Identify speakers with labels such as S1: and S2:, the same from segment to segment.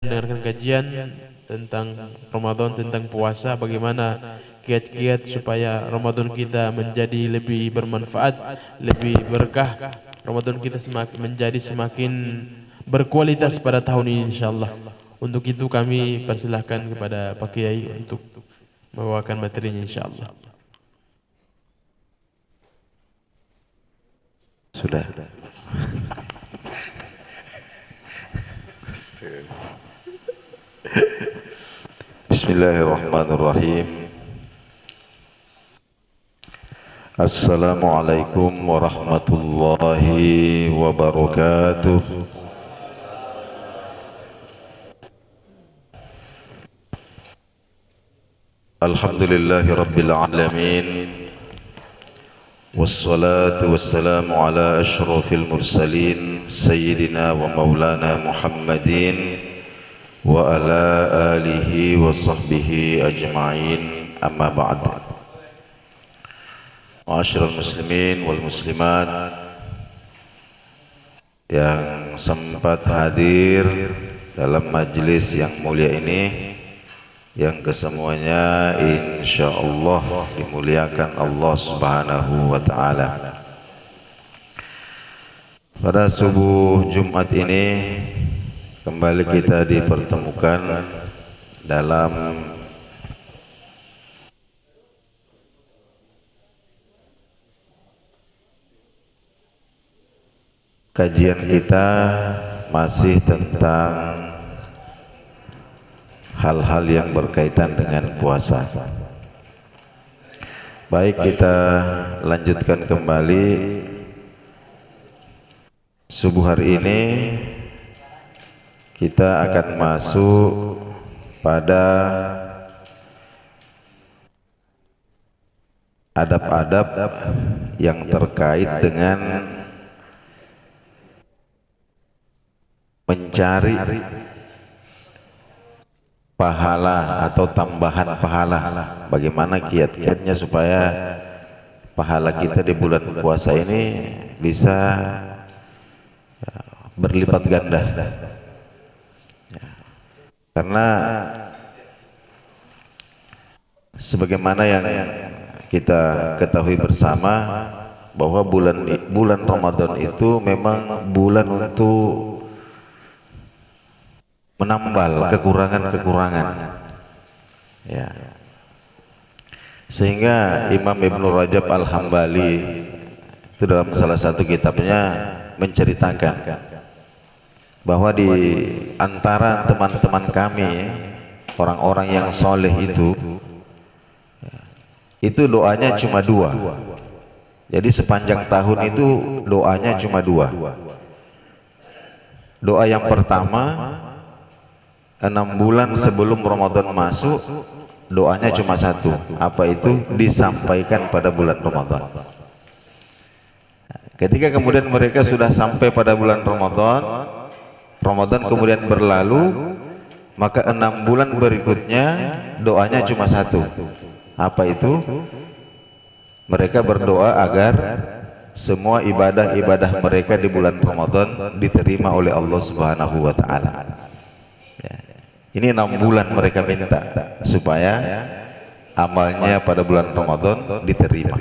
S1: mendengarkan kajian tentang Ramadan, tentang puasa, bagaimana kiat-kiat supaya Ramadan kita menjadi lebih bermanfaat, lebih berkah, Ramadan kita semakin berkualitas pada tahun ini insyaallah. Untuk itu kami persilahkan kepada Pak Kiai untuk membawakan materinya insyaallah.
S2: Sudah. Bismillahirrahmanirrahim. Assalamualaikum warahmatullahi wabarakatuh. Alhamdulillahi rabbil alamin. Wassalatu wassalamu ala ashrafil mursalin Sayyidina wa maulana Muhammadin wa ala alihi wa sahbihi ajma'in, amma ba'd. Ma'asyiral muslimin wal muslimat yang sempat hadir dalam majlis yang mulia ini, yang kesemuanya insyaallah dimuliakan Allah Subhanahu wa taala. Pada subuh Jumat ini kembali kita dipertemukan dalam kajian kita masih tentang hal-hal yang berkaitan dengan puasa. Baik, kita lanjutkan kembali. Subuh hari ini kita akan masuk pada adab-adab yang terkait dengan mencari pahala atau tambahan pahala. Bagaimana kiat-kiatnya supaya pahala kita di bulan puasa ini bisa berlipat ganda. Karena sebagaimana yang kita ketahui bersama bahwa bulan Ramadan itu memang bulan untuk menambal kekurangan-kekurangan, ya. Sehingga Imam Ibnu Rajab Al-Hambali itu dalam salah satu kitabnya menceritakan bahwa di antara teman-teman kami, orang-orang yang soleh itu doanya cuma dua. Jadi sepanjang tahun itu doanya cuma dua. Doa yang pertama 6 bulan sebelum Ramadan masuk, doanya cuma satu. Apa itu? Disampaikan pada bulan Ramadan. Ketika kemudian mereka sudah sampai pada bulan Ramadan, Ramadan kemudian berlalu, maka 6 bulan berikutnya doanya cuma satu. Apa itu? Mereka berdoa agar semua ibadah-ibadah mereka di bulan Ramadan diterima oleh Allah Subhanahu wa taala. Ini 6 bulan mereka minta supaya amalnya pada bulan Ramadan diterima.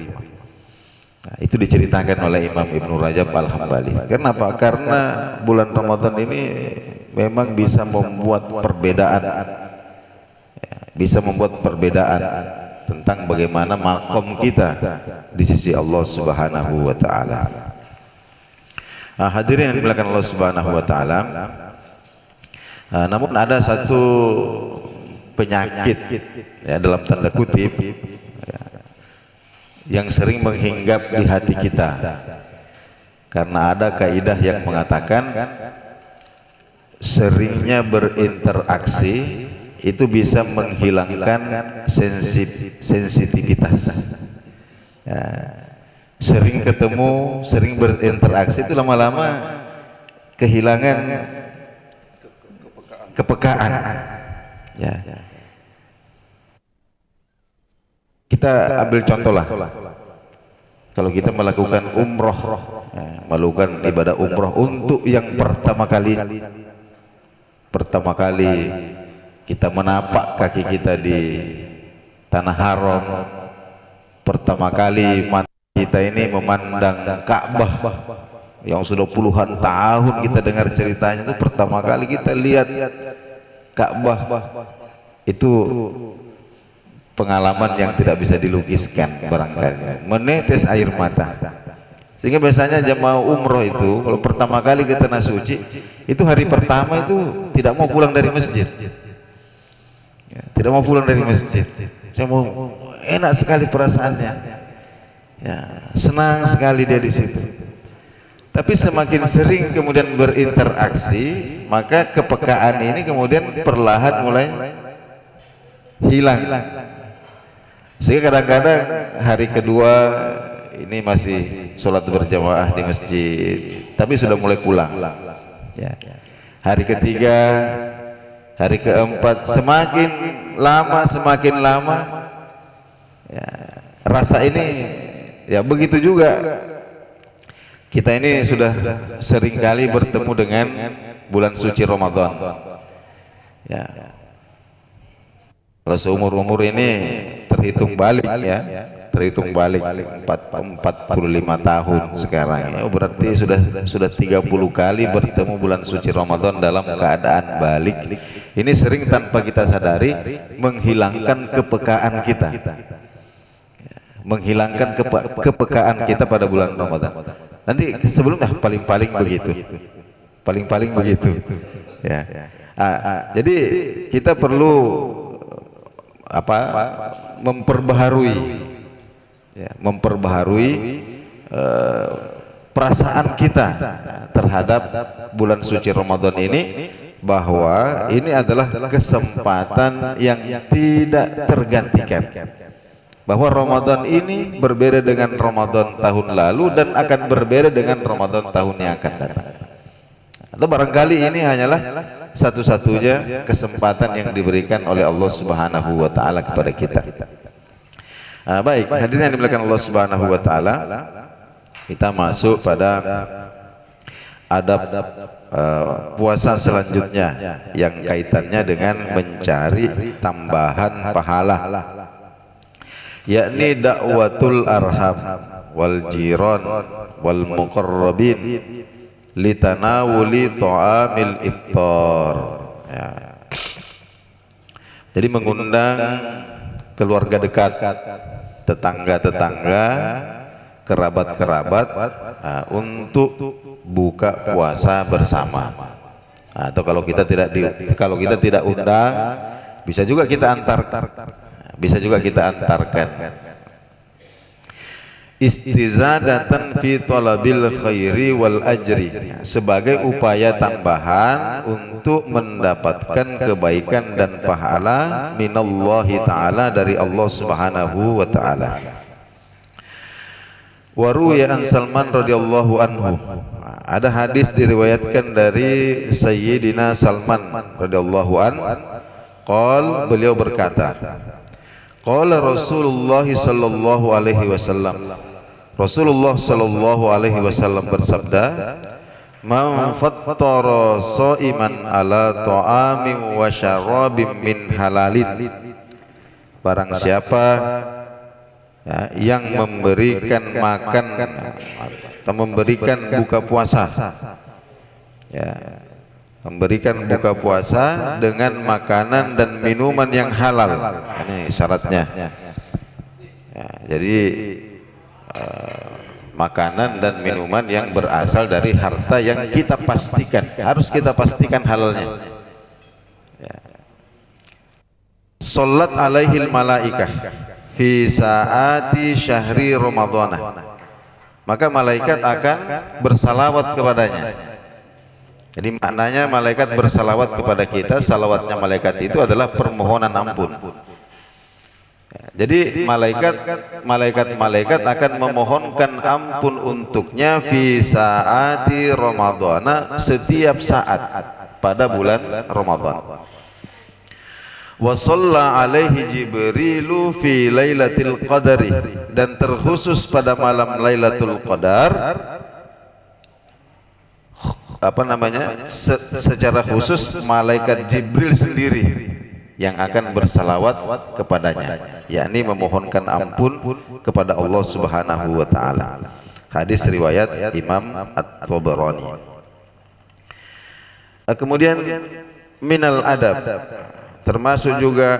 S2: Nah, itu diceritakan oleh Imam Ibnu Rajab Al-Hambali. Kenapa? Karena bulan Ramadan ini memang bisa membuat perbedaan, bisa membuat perbedaan tentang bagaimana makom kita di sisi Allah Subhanahu wa taala. Nah, hadirin yang dimuliakan Allah Subhanahu wa taala, namun ada satu penyakit, ya, dalam tanda kutip, ya, yang sering menghinggap di hati kita, karena ada kaidah yang mengatakan seringnya berinteraksi itu bisa menghilangkan sensitivitas, ya. Sering ketemu, sering berinteraksi itu lama-lama kehilangan kepekaan, ya. Kita ambil contoh lah, kalau kita melakukan umroh, ya, melakukan ibadah umroh untuk yang pertama kali, pertama kali kita menapak kaki kita di tanah haram, pertama kali mata kita ini memandang Ka'bah yang sudah puluhan tahun kita dengar ceritanya, itu pertama kali kita lihat Ka'bah, itu pengalaman yang tidak bisa dilukiskan barangkali, menetes air mata. Sehingga biasanya jemaah umroh itu kalau pertama kali ke tanah suci itu hari pertama itu tidak mau pulang dari masjid, ya, tidak mau pulang dari masjid. Saya mau, enak sekali perasaannya, ya, senang sekali dia di situ. Tapi semakin sering kemudian berinteraksi, maka kepekaan ini kemudian perlahan mulai hilang. Sehingga kadang-kadang hari kedua ini masih sholat berjamaah di masjid, tapi sudah mulai pulang, ya. Hari ketiga, hari keempat, semakin lama, ya, rasa ini, ya begitu juga. Kita ini sudah sering kali bertemu dengan bulan suci Ramadan, ya. Kalau seumur-umur ini terhitung balik, ya, terhitung balik 45 tahun sekarang, ya, berarti sudah 30 kali bertemu bulan suci Ramadan dalam keadaan balik. Ini sering tanpa kita sadari menghilangkan kepekaan kita, menghilangkan kepekaan kita pada bulan Ramadan. Nanti sebelumnya paling-paling begitu, ya. Jadi kita perlu memperbaharui, ya, perasaan kita terhadap bulan suci Ramadan ini, bahwa ini adalah kesempatan yang tidak tergantikan, bahwa Ramadan ini berbeda dengan Ramadan tahun lalu dan akan berbeda dengan Ramadan tahun yang akan datang. Atau barangkali ini hanyalah satu-satunya kesempatan yang diberikan oleh Allah Subhanahu wa taala kepada kita. Baik, hadirin yang dimuliakan Allah Subhanahu wa taala, kita masuk pada adab puasa selanjutnya yang kaitannya dengan mencari tambahan pahala, yakni dakwatul arham wal jiran wal muqarrabin litanawuli ta'amil iftar, ya. Jadi mengundang keluarga dekat, tetangga-tetangga, kerabat-kerabat, untuk buka puasa bersama. Atau kalau kita tidak undang, bisa juga kita antarkan. Istizadatan fi talabil khairi wal ajri, sebagai upaya tambahan untuk mendapatkan kebaikan dan pahala minallahi ta'ala, dari Allah Subhanahu wa ta'ala. Wa ruwiya an Salman radhiyallahu anhu, ada hadis diriwayatkan dari Sayyidina Salman radhiyallahu an, beliau berkata, qala Rasulullah sallallahu alaihi wasallam, Rasulullah sallallahu alaihi wasallam bersabda, man fattara shaiman ala ta'amin wa syarabin min halalin, barang siapa, ya, yang memberikan makan atau memberikan buka puasa, ya, memberikan buka puasa dengan makanan dan minuman yang halal, ini syaratnya, ya, jadi makanan dan minuman yang berasal dari harta yang kita pastikan, harus kita pastikan halalnya, ya. Salat alaihil malaikah fi saati syahri Ramadhana, maka malaikat akan bersalawat kepadanya. Jadi maknanya malaikat bersalawat kepada kita, salawatnya malaikat itu adalah permohonan ampun. Jadi malaikat akan memohonkan ampun untuknya fi saati Ramadhana, setiap saat pada bulan Ramadan. Wa shalla alaihi Jibrilu fi lailatul qadri, dan terkhusus pada malam Lailatul Qadar apa namanya, secara khusus malaikat Jibril sendiri yang akan bersalawat kepadanya, yakni memohonkan ampun kepada Allah Subhanahu wa taala. Hadis riwayat Imam At-Tabarani. Kemudian minal adab, termasuk juga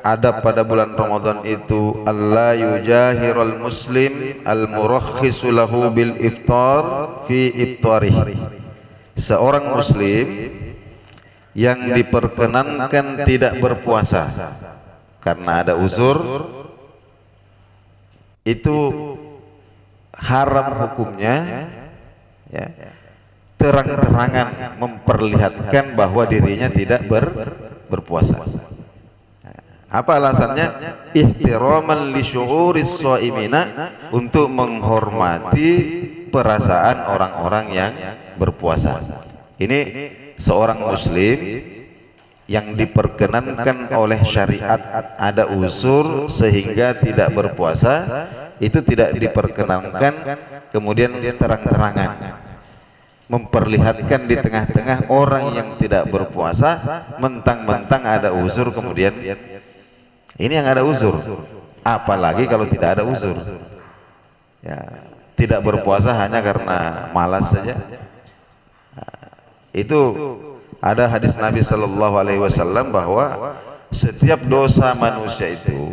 S2: adab pada bulan Ramadan itu alla yujahirul muslim al-murakhisu lahu bil iftar fi iftarih. Seorang muslim yang diperkenankan tidak berpuasa karena ada uzur, itu haram hukumnya, ya, terang-terangan memperlihatkan bahwa dirinya tidak berpuasa. Apa alasannya? Ihtiraman li syu'uris shaimina, untuk menghormati perasaan orang-orang yang berpuasa. Ini seorang muslim yang diperkenankan oleh syariat ada uzur sehingga tidak berpuasa, itu tidak diperkenankan kemudian terang-terangan memperlihatkan di tengah-tengah orang yang tidak berpuasa, mentang-mentang ada uzur kemudian ini yang ada uzur, apalagi kalau tidak ada uzur, ya, tidak berpuasa hanya karena malas saja. Itu ada hadis Nabi Shallallahu Alaihi Wasallam bahwa setiap dosa manusia itu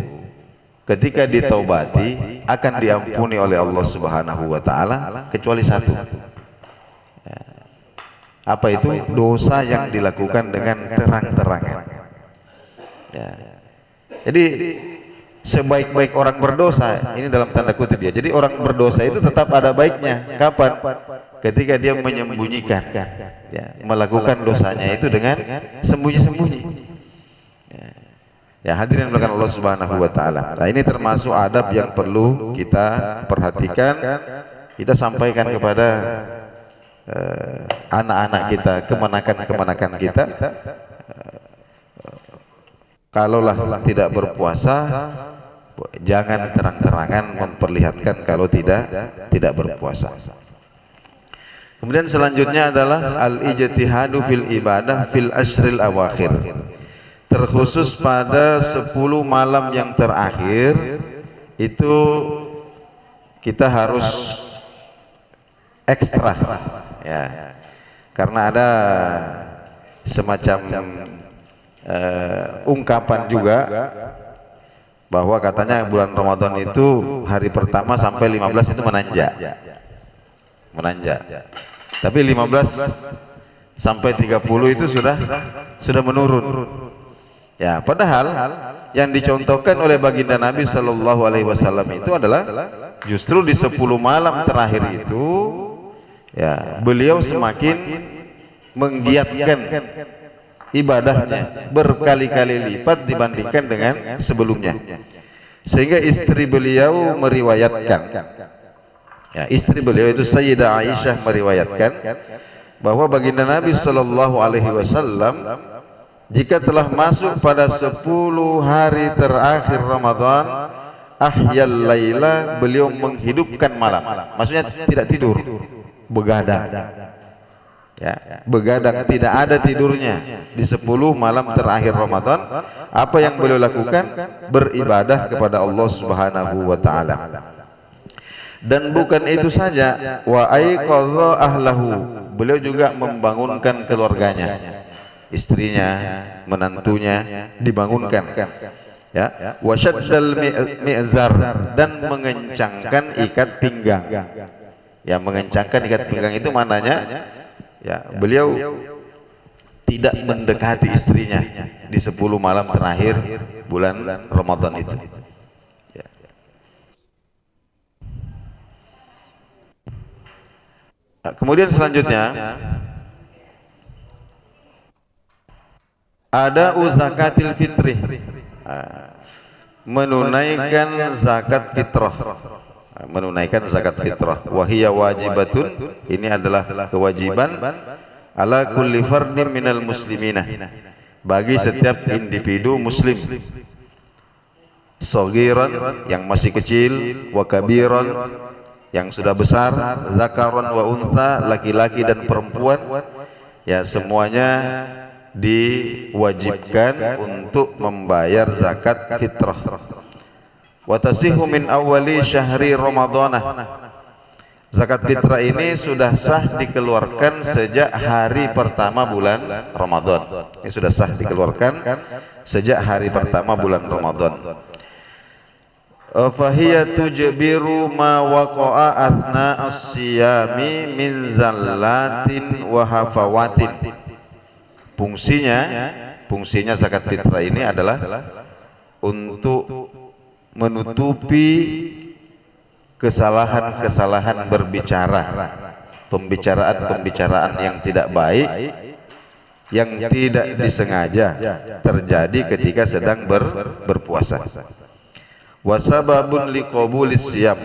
S2: ketika ditaubati akan diampuni oleh Allah Subhanahu Wa Taala kecuali satu. Apa itu? Dosa yang dilakukan dengan terang-terangan. Ya. Jadi sebaik-baik orang berdosa, ini dalam tanda kutip ya. Jadi orang berdosa itu tetap ada baiknya. Kapan? Ketika dia menyembunyikan, ya, melakukan dosanya itu dengan sembunyi-sembunyi. Ya, hadirin melakukan Allah Subhanahu Wa Taala. Nah, ini termasuk adab yang perlu kita perhatikan. Kita sampaikan kepada anak-anak kita, kemenakan-kemenakan kita. Kalaulah tidak berpuasa, jangan terang-terangan memperlihatkan kalau tidak berpuasa. Kemudian selanjutnya adalah al-ijtihadu fil ibadah fil ashril awakhir. Terkhusus pada 10 malam yang terakhir itu kita harus ekstra, ya, karena ada semacam ungkapan juga bahwa katanya bulan Ramadan itu hari pertama sampai 15 itu menanjak, tapi 15 sampai 30 itu sudah menurun. Ya, padahal yang dicontohkan oleh baginda Nabi Shallallahu Alaihi Wasallam itu adalah justru di 10 malam terakhir itu, ya, beliau semakin menggiatkan ibadahnya berkali-kali lipat dibandingkan dengan sebelumnya, sehingga istri beliau meriwayatkan, ya, istri beliau itu Sayyidah Aisyah meriwayatkan bahwa baginda Nabi Shallallahu Alaihi Wasallam jika telah masuk pada 10 hari terakhir Ramadan, ahyal laila, beliau menghidupkan malam, maksudnya tidak tidur, begadang, ya, begadang, tidak ada tidurnya di 10 malam terakhir Ramadan. Apa yang beliau lakukan? Beribadah kepada Allah Subhanahu Wa Taala. Dan bukan itu saja, wa aiqadha ahlahu, beliau juga membangunkan keluarganya, istrinya, menantunya dibangunkan, ya, wa syaddal mi'zar, dan mengencangkan ikat pinggang. Ya, mengencangkan ikat pinggang itu maknanya, ya, beliau tidak mendekati istrinya di 10 malam terakhir bulan Ramadan itu. Ya. Nah, kemudian selanjutnya ada zakatil fitri, menunaikan zakat fitrah, menunaikan zakat fitrah. Wahiyya wajibatun, ini adalah kewajiban, ala kulli fardin minal muslimina, bagi setiap individu muslim, saghiran yang masih kecil, wa kabiran yang sudah besar, zakaron wa untha, laki-laki dan perempuan, ya semuanya diwajibkan untuk membayar zakat fitrah. Wa tasihu min awwali syahri ramadhanah. Zakat fitrah ini sudah sah dikeluarkan sejak hari pertama bulan Ramadan. Ini sudah sah dikeluarkan sejak hari pertama bulan Ramadan. Fahiya tujbiru ma waqa'a athna as-siyami min zallatin wa hafawatin. Fungsinya zakat fitrah ini adalah untuk menutupi kesalahan-kesalahan berbicara, pembicaraan-pembicaraan yang tidak baik, yang tidak disengaja terjadi ketika sedang berpuasa. Wasababun liqabulis siyam,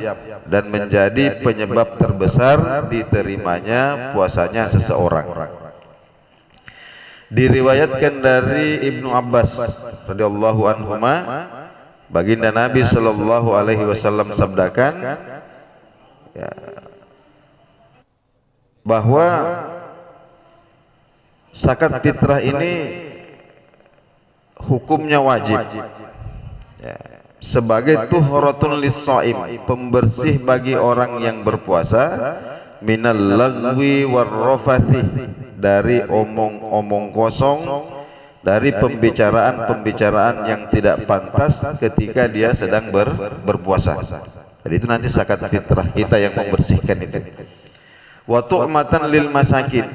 S2: dan menjadi penyebab terbesar diterimanya puasanya seseorang. Diriwayatkan dari Ibnu Abbas radhiyallahu anhuma, baginda Nabi sallallahu alaihi wasallam sabdakan, ya, bahwa zakat fitrah ini hukumnya wajib, ya, sebagai tuhratun lis-shaim, pembersih bagi orang yang berpuasa, minal lagwi warrafathi, dari omong-omong kosong, dari pembicaraan-pembicaraan yang tidak pantas ketika dia sedang berpuasa. Jadi itu nanti zakat fitrah kita yang membersihkan itu. Wa tu'matan lil masakin,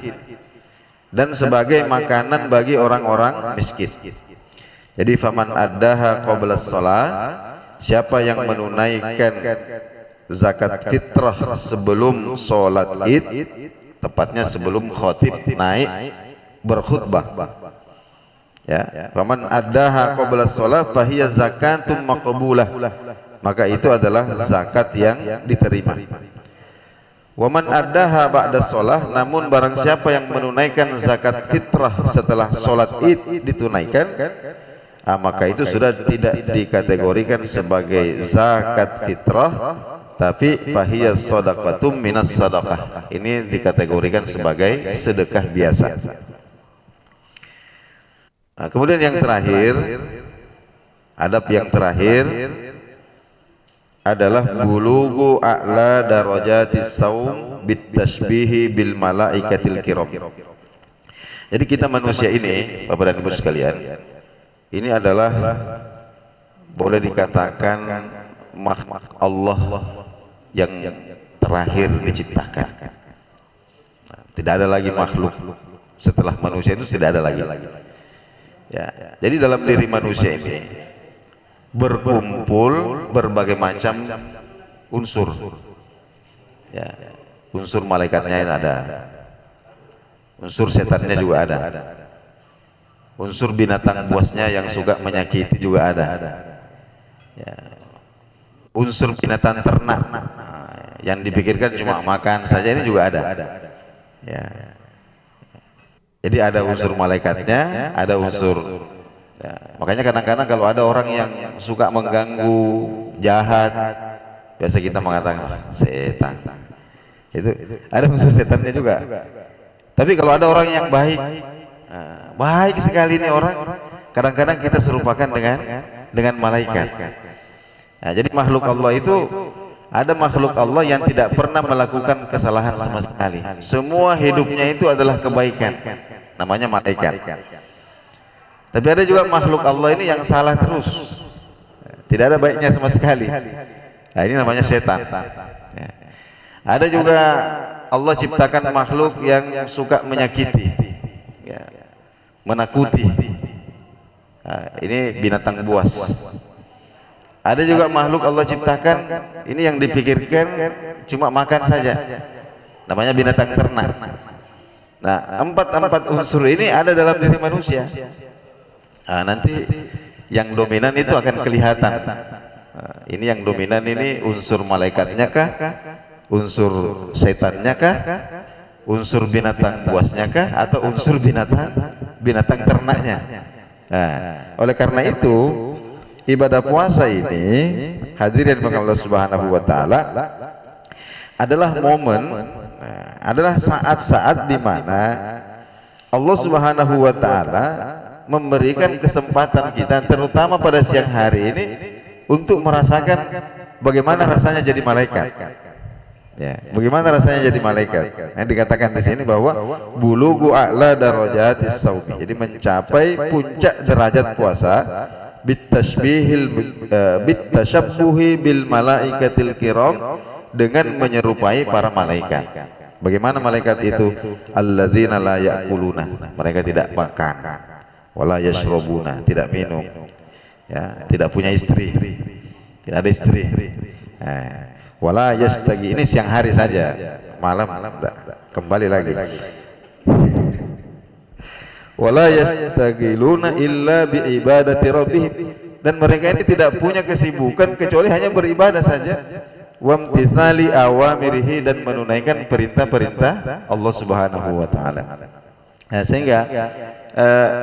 S2: dan sebagai makanan bagi orang-orang miskin. Jadi faman addaha qabla shalah, siapa yang menunaikan zakat fitrah sebelum sholat Id, tepatnya sebelum khatib naik berkhutbah, ya, faman addaha qabla shalah fahiya zakatum maqbulah, maka itu adalah zakat yang diterima. Waman addaha ba'da shalah, namun barang siapa yang menunaikan zakat fitrah setelah sholat Id ditunaikan, maka itu sudah tidak dikategorikan sebagai zakat fitrah, tapi fahiya shadaqatum minas sadaqah, ini dikategorikan sebagai sedekah biasa. Nah, kemudian yang terakhir, adab yang terakhir adalah bulughu a'la darajatis saum bitashbihi bil malaikatil kiram. Jadi kita manusia ini, Bapak dan Ibu sekalian, ini adalah boleh dikatakan makhluk Allah yang terakhir diciptakan. Tidak ada lagi makhluk setelah manusia, itu tidak ada lagi. Ya, jadi dalam diri manusia ini berkumpul berbagai macam unsur. Ya, unsur malaikatnya ada, unsur setannya juga ada, unsur binatang buasnya yang suka menyakiti juga ada. Ya, unsur binatang ternak yang dipikirkan cuma makan saja ini juga ada. Ya. Jadi ada unsur malaikatnya, ada unsur, ya. Makanya kadang-kadang kalau ada orang yang suka mengganggu, jahat, biasa kita mengatakan setan. Itu ada unsur setannya juga. Tapi kalau ada orang yang baik, baik sekali ini orang, kadang-kadang kita serupakan dengan malaikat. Nah, jadi makhluk Allah itu, ada makhluk Allah yang tidak pernah melakukan kesalahan sama sekali. Semua hidupnya itu adalah kebaikan, namanya malaikat. Tapi ada juga makhluk Allah ini yang salah terus, tidak ada baiknya sama sekali. Nah, ini namanya setan. Ya. Ada juga Allah ciptakan makhluk yang suka menyakiti, ya, menakuti. Nah, ini binatang buas. Ada juga makhluk Allah ciptakan ini yang dipikirkan cuma makan saja, namanya binatang ternak. Nah, empat unsur ini ada dalam diri manusia. Nah, nanti yang dominan itu akan kelihatan. Nah, ini yang dominan ini unsur malaikatnya kah, unsur setannya kah, unsur binatang buasnya kah, atau unsur binatang ternaknya. Nah, oleh karena itu ibadah puasa ini, hadirin Allah Subhanahu wa taala, adalah momen, adalah saat-saat di mana Allah Subhanahu wa taala memberikan kesempatan kita terutama pada siang hari ini untuk merasakan bagaimana rasanya jadi malaikat. Ya, bagaimana rasanya jadi malaikat? Yang dikatakan di sini bahwa bulugu a'la darajatis saumi. Jadi mencapai puncak derajat puasa bitashabbuhi bil malaikatil kiram, dengan menyerupai para malaikat. Bagaimana malaikat itu? Alladzina la ya'kuluna, mereka tidak makan, wala yashrabuna, tidak minum, ya, tidak punya istri, tidak ada istri, wala yastagi, ini siang hari saja, malam kembali lagi, wala yastagiluna illa bi ibadati rabbihim, dan mereka ini tidak punya kesibukan kecuali hanya beribadah saja, wamtithali awamirihi, dan menunaikan perintah-perintah Allah Subhanahu wa taala. Nah, sehingga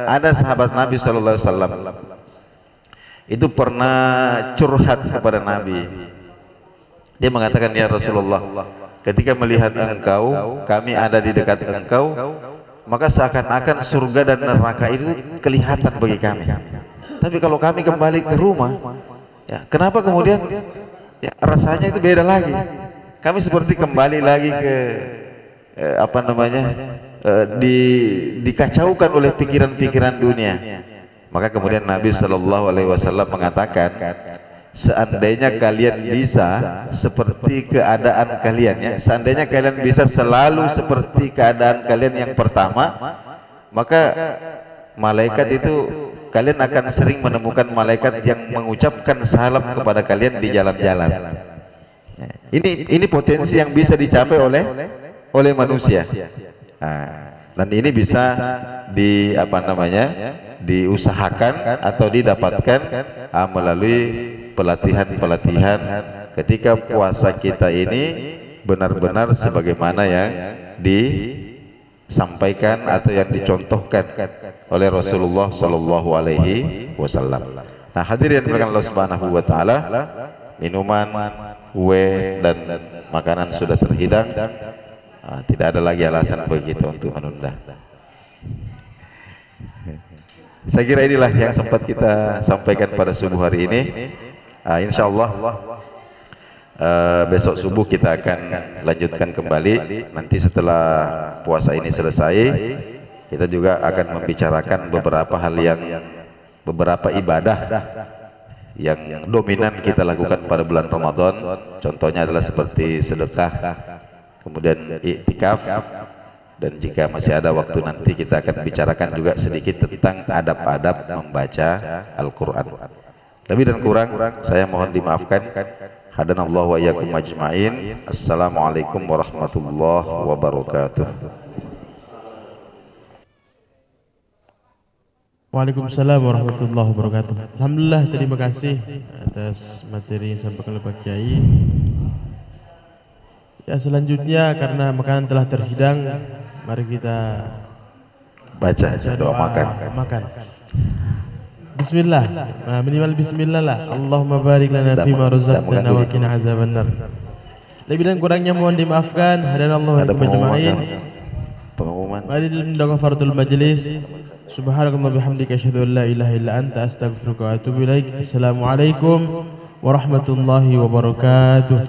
S2: ada sahabat Nabi sallallahu alaihi wasallam itu pernah curhat kepada Nabi. Dia mengatakan, ya Rasulullah, ketika melihat engkau, kami ada di dekat engkau, maka seakan-akan surga dan neraka itu kelihatan bagi kami. Tapi kalau kami kembali ke rumah, ya, kenapa kemudian ya, rasanya itu beda lagi. Kami seperti kembali lagi ke dikacaukan oleh pikiran-pikiran dunia. Maka kemudian Nabi Shallallahu Alaihi Wasallam mengatakan, seandainya kalian bisa seperti keadaan kalian, ya, seandainya kalian bisa selalu seperti keadaan kalian yang pertama, maka malaikat itu, kalian akan sering menemukan malaikat yang mengucapkan salam kepada kalian di jalan-jalan. Ini potensi yang bisa dicapai oleh manusia. Dan ini bisa diusahakan atau didapatkan melalui pelatihan-pelatihan ketika puasa kita ini benar-benar sebagaimana yang disampaikan atau yang dicontohkan oleh Rasulullah Sallallahu Alaihi Wasallam. Nah, hadirin yang Allah Subhanahu Wa Taala, minuman, kue dan makanan sudah terhidang. Tidak ada lagi alasan bagi kita untuk menunda. Saya kira inilah yang sempat kita sampaikan pada subuh hari ini. Insya Allah besok subuh kita akan lanjutkan kembali. Nanti setelah puasa ini selesai, kita juga akan membicarakan beberapa ibadah yang dominan kita lakukan pada bulan Ramadan. Contohnya adalah seperti sedekah, kemudian iktikaf, dan jika masih ada waktu nanti kita akan bicarakan juga sedikit tentang adab-adab membaca Al-Quran. Lebih dan kurang saya mohon dimaafkan. Hadanallahu wa iyyakum ajmain. Assalamualaikum warahmatullahi wabarakatuh.
S1: Waalaikumsalam warahmatullahi wabarakatuh. Alhamdulillah, terima kasih atas materi yang disampaikan oleh Pak Kiai. Ya, selanjutnya karena makanan telah terhidang, mari kita
S2: baca doa makan.
S1: Bismillah, minimal bismillah lah. Allahumma barik lana fima razaqtana wa qina adzabannar. Lebih dan kurangnya mohon dimaafkan. Hadanallahu wa iyyakum ajmain.
S2: Pengumuman.
S1: Mari dalam kafaratul majlis. Subhanakallah bihamdika asyhadu an la ilaha illa anta astaghfiruka wa atubu ilaik. Assalamualaikum warahmatullahi wabarakatuh.